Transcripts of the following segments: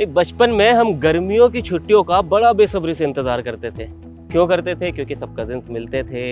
एक बचपन में हम गर्मियों की छुट्टियों का बड़ा बेसब्री से इंतज़ार करते थे। क्यों करते थे? क्योंकि सब कज़िन्स मिलते थे,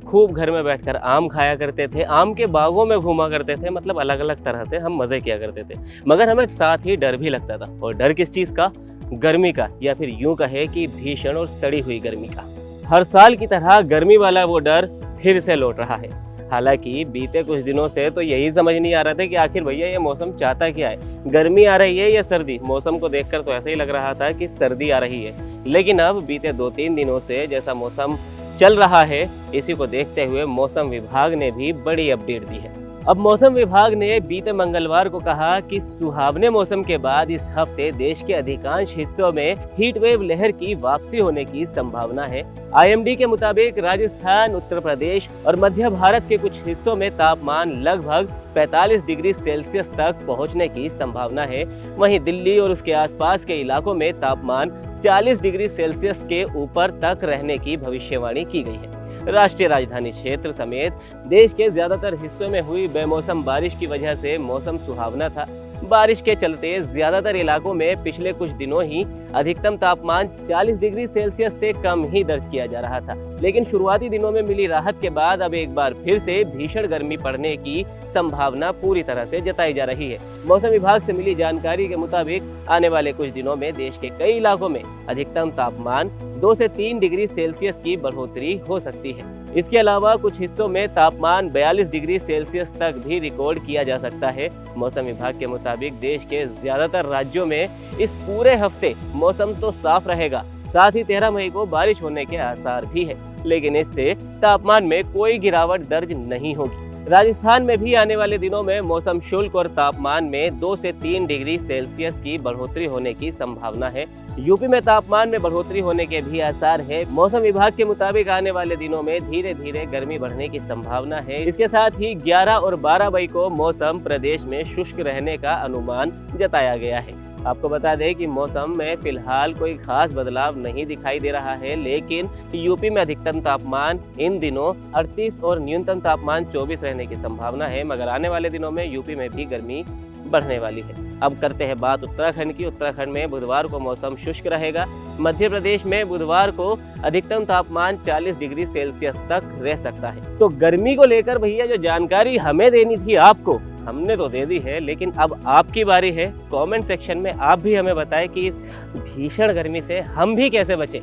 खूब घर में बैठकर आम खाया करते थे, आम के बागों में घूमा करते थे, मतलब अलग-अलग तरह से हम मज़े किया करते थे। मगर हमें साथ ही डर भी लगता था, और डर किस चीज़ का? गर्मी का, या फिर यूँ कहें कि भीषण और सड़ी हुई गर्मी का। हर साल की तरह गर्मी वाला वो डर फिर से लौट रहा है। हालांकि बीते कुछ दिनों से तो यही समझ नहीं आ रहा था कि आखिर भैया ये मौसम चाहता क्या है, गर्मी आ रही है या सर्दी। मौसम को देखकर तो ऐसा ही लग रहा था कि सर्दी आ रही है, लेकिन अब बीते 2-3 दिनों से जैसा मौसम चल रहा है, इसी को देखते हुए मौसम विभाग ने भी बड़ी अपडेट दी है। अब मौसम विभाग ने बीते मंगलवार को कहा कि सुहावने मौसम के बाद इस हफ्ते देश के अधिकांश हिस्सों में हीट वेव लहर की वापसी होने की संभावना है। आईएमडी के मुताबिक राजस्थान, उत्तर प्रदेश और मध्य भारत के कुछ हिस्सों में तापमान लगभग 45 डिग्री सेल्सियस तक पहुंचने की संभावना है। वहीं दिल्ली और उसके आसपास के इलाकों में तापमान 40 डिग्री सेल्सियस के ऊपर तक रहने की भविष्यवाणी की गई है। राष्ट्रीय राजधानी क्षेत्र समेत देश के ज्यादातर हिस्सों में हुई बेमौसम बारिश की वजह से मौसम सुहावना था। बारिश के चलते ज्यादातर इलाकों में पिछले कुछ दिनों ही अधिकतम तापमान 40 डिग्री सेल्सियस से कम ही दर्ज किया जा रहा था, लेकिन शुरुआती दिनों में मिली राहत के बाद अब एक बार फिर से भीषण गर्मी पड़ने की संभावना पूरी तरह से जताई जा रही है। मौसम विभाग से मिली जानकारी के मुताबिक आने वाले कुछ दिनों में देश के कई इलाकों में अधिकतम तापमान 2 से 3 डिग्री सेल्सियस की बढ़ोतरी हो सकती है। इसके अलावा कुछ हिस्सों में तापमान 42 डिग्री सेल्सियस तक भी रिकॉर्ड किया जा सकता है। मौसम विभाग के मुताबिक देश के ज्यादातर राज्यों में इस पूरे हफ्ते मौसम तो साफ रहेगा, साथ ही 13 मई को बारिश होने के आसार भी है, लेकिन इससे तापमान में कोई गिरावट दर्ज नहीं होगी। राजस्थान में भी आने वाले दिनों में मौसम शुष्क और तापमान में 2 से 3 डिग्री सेल्सियस की बढ़ोतरी होने की संभावना है। यूपी में तापमान में बढ़ोतरी होने के भी आसार है। मौसम विभाग के मुताबिक आने वाले दिनों में धीरे धीरे गर्मी बढ़ने की संभावना है। इसके साथ ही 11 और 12 मई को मौसम प्रदेश में शुष्क रहने का अनुमान जताया गया है। आपको बता दें कि मौसम में फिलहाल कोई खास बदलाव नहीं दिखाई दे रहा है, लेकिन यूपी में अधिकतम तापमान इन दिनों 38 और न्यूनतम तापमान 24 रहने की संभावना है। मगर आने वाले दिनों में यूपी में भी गर्मी बढ़ने वाली है। अब करते हैं बात उत्तराखंड की। उत्तराखंड में बुधवार को मौसम शुष्क रहेगा। मध्य प्रदेश में बुधवार को अधिकतम तापमान 40 डिग्री सेल्सियस तक रह सकता है। तो गर्मी को लेकर भैया जो जानकारी हमें देनी थी आपको, हमने तो दे दी है, लेकिन अब आपकी बारी है। कमेंट सेक्शन में आप भी हमें बताएं कि इस भीषण गर्मी से हम भी कैसे बचें।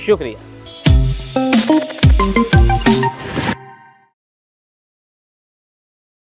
शुक्रिया।